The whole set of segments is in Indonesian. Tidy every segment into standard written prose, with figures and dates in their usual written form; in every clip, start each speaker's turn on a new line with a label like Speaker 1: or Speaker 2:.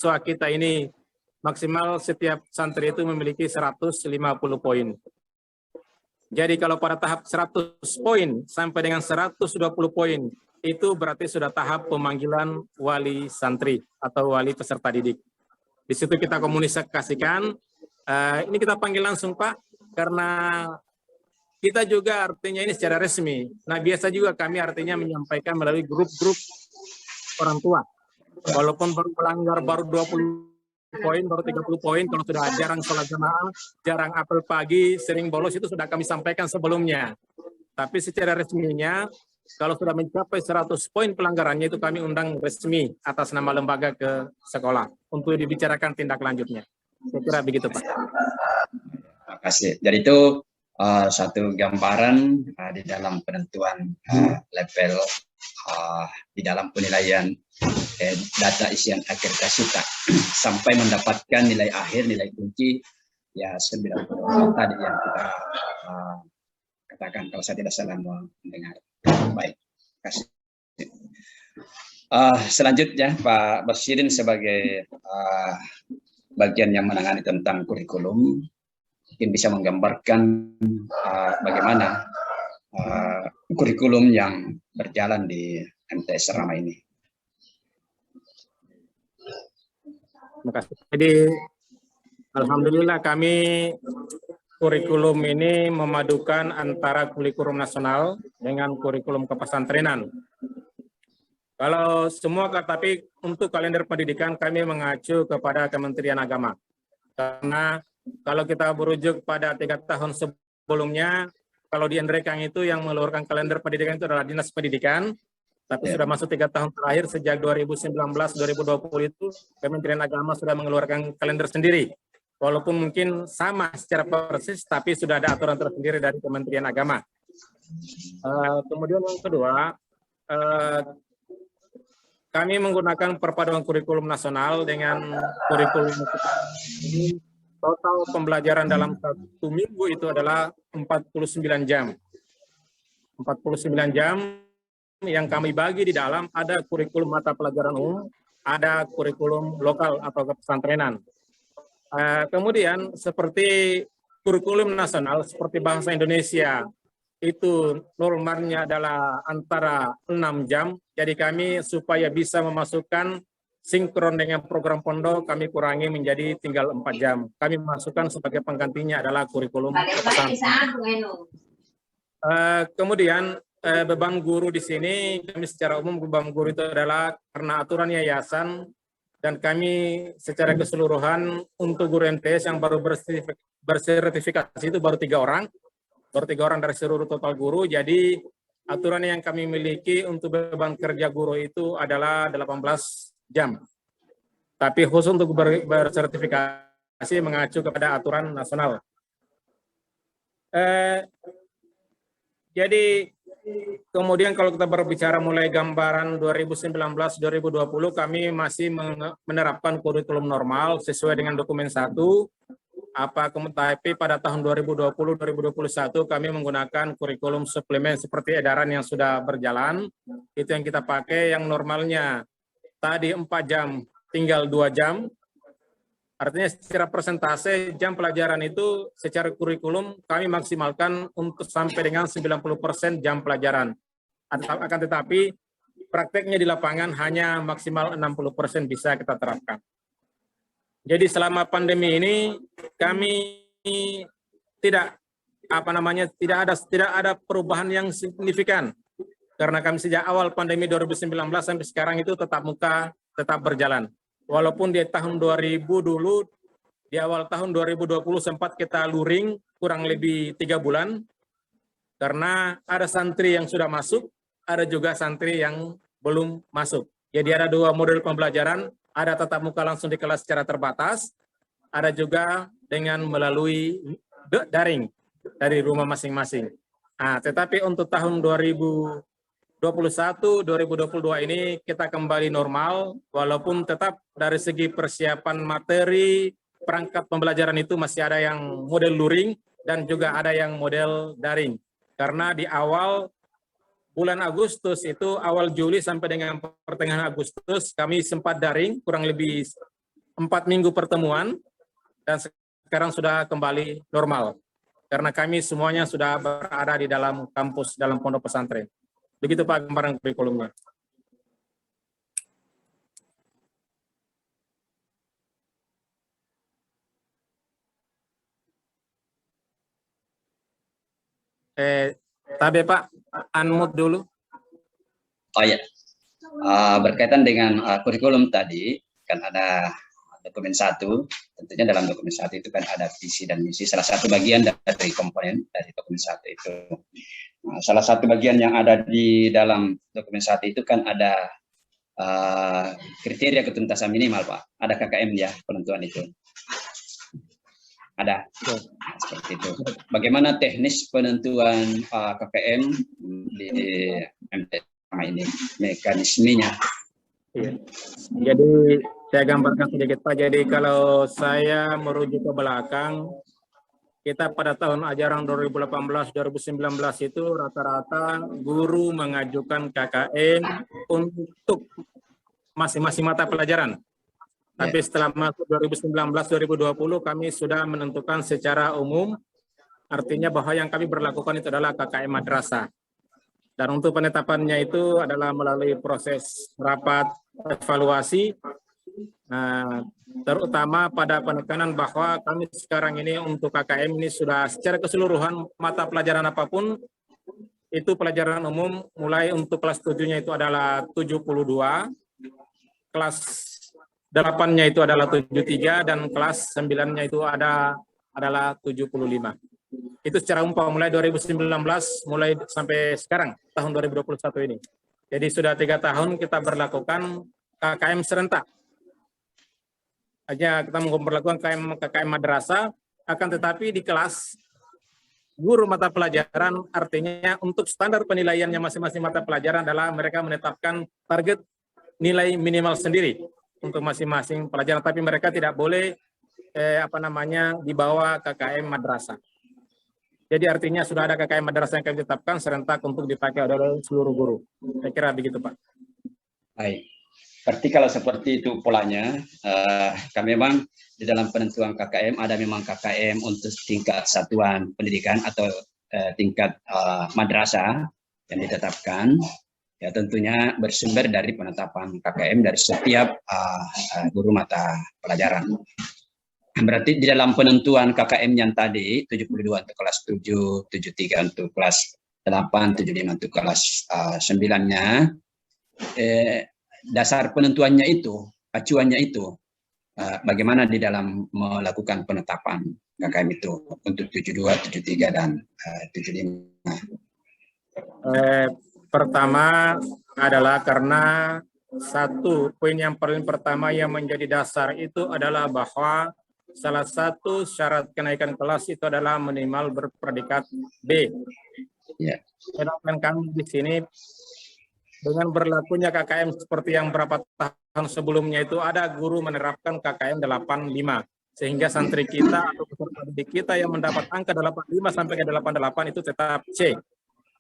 Speaker 1: siswa kita ini maksimal setiap santri itu memiliki 150 poin. Jadi kalau pada tahap 100 poin sampai dengan 120 poin, itu berarti sudah tahap pemanggilan wali santri atau wali peserta didik. Di situ kita komunikasikan, ini kita panggil langsung Pak, karena kita juga artinya ini secara resmi. Nah biasa juga kami artinya menyampaikan melalui grup-grup orang tua. Walaupun baru melanggar baru 20 poin, baru 30 poin, kalau sudah jarang sholat jamaah, jarang apel pagi, sering bolos, itu sudah kami sampaikan sebelumnya. Tapi secara resminya, kalau sudah mencapai 100 poin pelanggarannya, itu kami undang resmi atas nama lembaga ke sekolah untuk dibicarakan tindak lanjutnya. Saya kira begitu Pak.
Speaker 2: Terima kasih. Jadi itu satu gambaran di dalam penentuan level di dalam penilaian data isian akhir kasita sampai mendapatkan nilai akhir, nilai kunci ya 90 tadi yang kita katakan kalau saya tidak salah mendengar. Baik, terima kasih. Selanjutnya Pak Basirin sebagai bagian yang menangani tentang kurikulum mungkin bisa menggambarkan bagaimana kurikulum yang berjalan di MTS selama ini.
Speaker 1: Terima kasih. Jadi alhamdulillah kami kurikulum ini memadukan antara kurikulum nasional dengan kurikulum kepesantrenan. Kalau semua, tapi untuk kalender pendidikan kami mengacu kepada Kementerian Agama. Karena kalau kita berujuk pada 3 tahun sebelumnya, kalau di Endrekang itu yang mengeluarkan kalender pendidikan itu adalah Dinas Pendidikan, tapi sudah masuk 3 tahun terakhir sejak 2019-2020 itu Kementerian Agama sudah mengeluarkan kalender sendiri. Walaupun mungkin sama secara persis, tapi sudah ada aturan tersendiri dari Kementerian Agama. Kemudian yang kedua, kami menggunakan perpaduan kurikulum nasional dengan kurikulum ini. Total pembelajaran dalam 1 minggu itu adalah 49 jam. 49 jam yang kami bagi di dalam ada kurikulum mata pelajaran umum, ada kurikulum lokal atau kepesantrenan. Kemudian seperti kurikulum nasional seperti bahasa Indonesia itu normalnya adalah antara 6 jam. Jadi kami supaya bisa memasukkan sinkron dengan program pondok kami kurangi menjadi tinggal 4 jam. Kami masukkan sebagai penggantinya adalah kurikulum kepesantrenan. Kemudian beban guru di sini kami secara umum beban guru itu adalah karena aturan yayasan dan kami secara keseluruhan untuk guru MTS yang baru bersertifikasi itu baru 3 orang. Baru 3 orang dari seluruh total guru. Jadi aturan yang kami miliki untuk beban kerja guru itu adalah 18 jam. Tapi khusus untuk bersertifikasi mengacu kepada aturan nasional. Jadi kemudian kalau kita berbicara mulai gambaran 2019-2020 kami masih menerapkan kurikulum normal sesuai dengan dokumen 1. Tapi pada tahun 2020-2021 kami menggunakan kurikulum suplemen seperti edaran yang sudah berjalan. Itu yang kita pakai yang normalnya tadi 4 jam tinggal 2 jam. Artinya secara persentase jam pelajaran itu secara kurikulum kami maksimalkan untuk sampai dengan 90% jam pelajaran. Akan tetapi prakteknya di lapangan hanya maksimal 60% bisa kita terapkan. Jadi selama pandemi ini kami tidak ada perubahan yang signifikan karena kami sejak awal pandemi 2019 sampai sekarang itu tetap muka, tetap berjalan. Walaupun di tahun 2000 dulu, di awal tahun 2020 sempat kita luring kurang lebih 3 bulan karena ada santri yang sudah masuk, ada juga santri yang belum masuk. Jadi ada 2 model pembelajaran. Ada tatap muka langsung di kelas secara terbatas, ada juga dengan melalui daring dari rumah masing-masing. Nah, tetapi untuk tahun 2021-2022 ini kita kembali normal, walaupun tetap dari segi persiapan materi, perangkat pembelajaran itu masih ada yang model luring dan juga ada yang model daring. Karena di awal bulan Agustus itu awal Juli sampai dengan pertengahan Agustus kami sempat daring kurang lebih 4 minggu pertemuan dan sekarang sudah kembali normal. Karena kami semuanya sudah berada di dalam kampus, dalam pondok pesantren. Begitu Pak gambaran kurikulumnya. Tapi Pak, unmute dulu.
Speaker 2: Oh ya, berkaitan dengan kurikulum tadi, kan ada dokumen 1, tentunya dalam dokumen 1 itu kan ada visi dan misi, salah satu bagian dari komponen dari dokumen 1 itu. Nah, salah satu bagian yang ada di dalam dokumen 1 itu kan ada kriteria ketuntasan minimal, Pak. Ada KKM ya, penentuan itu. Ada. Nah, seperti itu. Bagaimana teknis penentuan KKM di MTS ini, mekanismenya?
Speaker 1: Iya. Jadi saya gambarkan sedikit Pak. Jadi kalau saya merujuk ke belakang, kita pada tahun ajaran 2018-2019 itu rata-rata guru mengajukan KKM untuk masing-masing mata pelajaran. Tapi setelah masuk 2019-2020 kami sudah menentukan secara umum, artinya bahwa yang kami berlakukan itu adalah KKM madrasah. Dan untuk penetapannya itu adalah melalui proses rapat evaluasi, terutama pada penekanan bahwa kami sekarang ini untuk KKM ini sudah secara keseluruhan mata pelajaran apapun, itu pelajaran umum mulai untuk kelas 7-nya itu adalah 72, kelas 8-nya itu adalah 73, dan kelas 9-nya itu adalah 75. Itu secara umum mulai 2019 mulai sampai sekarang tahun 2021 ini. Jadi sudah 3 tahun kita berlakukan KKM serentak. Hanya kita memperlakukan KKM madrasah, akan tetapi di kelas guru mata pelajaran artinya untuk standar penilaiannya masing-masing mata pelajaran adalah mereka menetapkan target nilai minimal sendiri untuk masing-masing pelajaran, tapi mereka tidak boleh di bawah KKM madrasah. Jadi artinya sudah ada KKM madrasah yang kami tetapkan serentak untuk dipakai oleh seluruh guru. Saya kira begitu Pak.
Speaker 2: Baik. Berarti kalau seperti itu polanya, kami memang di dalam penentuan KKM ada memang KKM untuk tingkat satuan pendidikan atau tingkat madrasah yang ditetapkan. Ya tentunya bersumber dari penetapan KKM dari setiap guru mata pelajaran. Berarti di dalam penentuan KKM yang tadi 72 untuk kelas 7, 73 untuk kelas 8, 75 untuk kelas 9-nya, dasar penentuannya itu, acuannya itu, bagaimana di dalam melakukan penetapan KKM itu untuk 72, 73 dan 75.
Speaker 1: Pertama adalah karena satu poin yang paling pertama yang menjadi dasar itu adalah bahwa salah satu syarat kenaikan kelas itu adalah minimal berpredikat B.
Speaker 2: Ya.
Speaker 1: Sedangkan kami di sini dengan berlakunya KKM seperti yang berapa tahun sebelumnya itu ada guru menerapkan KKM 85, sehingga santri kita atau peserta didik kita yang mendapat angka 85 sampai ke 88 itu tetap C.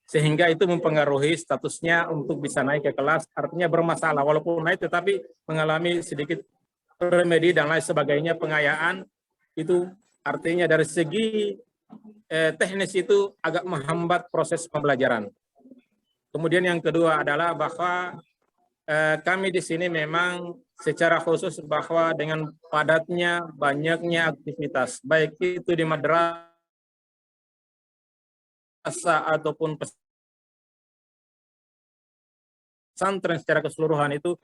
Speaker 1: Sehingga itu mempengaruhi statusnya untuk bisa naik ke kelas, artinya bermasalah walaupun naik tetapi mengalami sedikit remedi dan lain sebagainya, pengayaan itu artinya dari segi teknis itu agak menghambat proses pembelajaran. Kemudian yang kedua adalah bahwa kami di sini memang secara khusus bahwa dengan padatnya banyaknya aktivitas baik itu di madrasah ataupun pesantren secara keseluruhan itu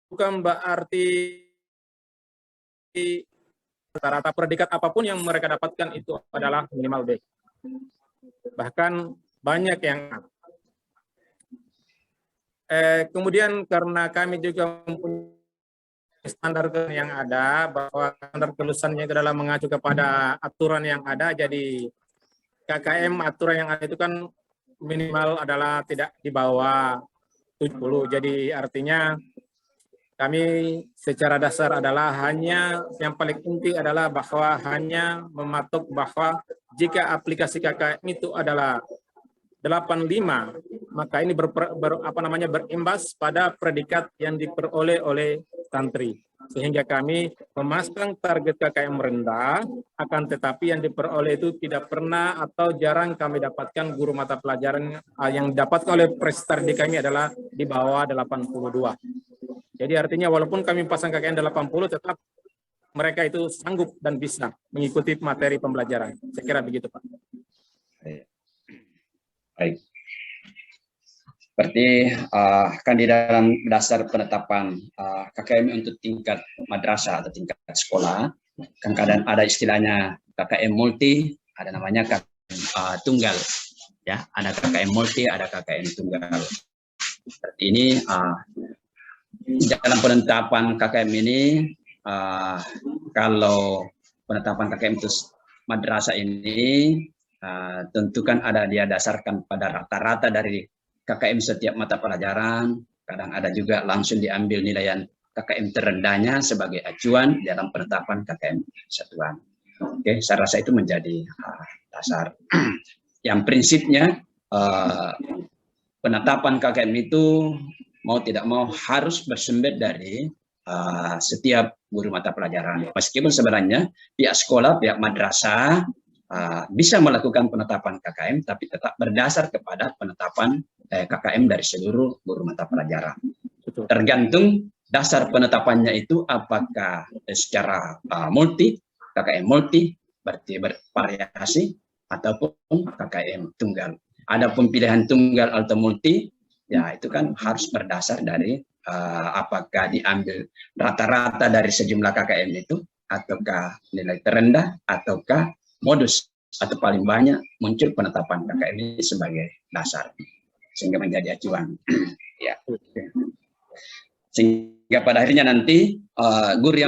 Speaker 1: bukan berarti rata-rata predikat apapun yang mereka dapatkan itu adalah minimal B. Bahkan banyak yang kemudian karena kami juga mempunyai standar yang ada, bahwa standar kelulusannya itu adalah mengacu kepada aturan yang ada, jadi KKM aturan yang ada itu kan minimal adalah tidak di bawah 70. Jadi artinya kami secara dasar adalah hanya yang paling penting adalah bahwa hanya mematok bahwa jika aplikasi KKM itu adalah maka ini berimbas pada predikat yang diperoleh oleh santri. Sehingga kami memasang target KKM rendah, akan tetapi yang diperoleh itu tidak pernah atau jarang kami dapatkan guru mata pelajaran yang didapatkan oleh prestasi di kami adalah di bawah 82. Jadi artinya walaupun kami pasang KKM 80, tetap mereka itu sanggup dan bisa mengikuti materi pembelajaran. Saya kira begitu, Pak.
Speaker 2: Baik. Berarti kan di dalam dasar penetapan KKM untuk tingkat madrasah atau tingkat sekolah, kan kadang ada istilahnya KKM multi, ada namanya KKM tunggal, ya, ada KKM multi, ada KKM tunggal. Seperti ini dalam penetapan KKM ini, kalau penetapan KKM itu madrasah ini tentu kan ada dia dasarkan pada rata-rata dari KKM setiap mata pelajaran, kadang ada juga langsung diambil nilaian KKM terendahnya sebagai acuan dalam penetapan KKM satuan. Oke, saya rasa itu menjadi dasar. Yang prinsipnya penetapan KKM itu mau tidak mau harus bersumber dari setiap guru mata pelajaran. Meskipun sebenarnya pihak sekolah, pihak madrasah bisa melakukan penetapan KKM, tapi tetap berdasar kepada penetapan KKM dari seluruh guru mata pelajaran.
Speaker 1: Betul.
Speaker 2: Tergantung dasar penetapannya itu apakah secara multi, KKM multi, berarti bervariasi, ataupun KKM tunggal. Adapun pilihan tunggal atau multi, ya itu kan harus berdasar dari apakah diambil rata-rata dari sejumlah KKM itu, ataukah nilai terendah, ataukah modus atau paling banyak muncul penetapan KKM ini sebagai dasar sehingga menjadi acuan. Ya. Sehingga pada akhirnya nanti guru yang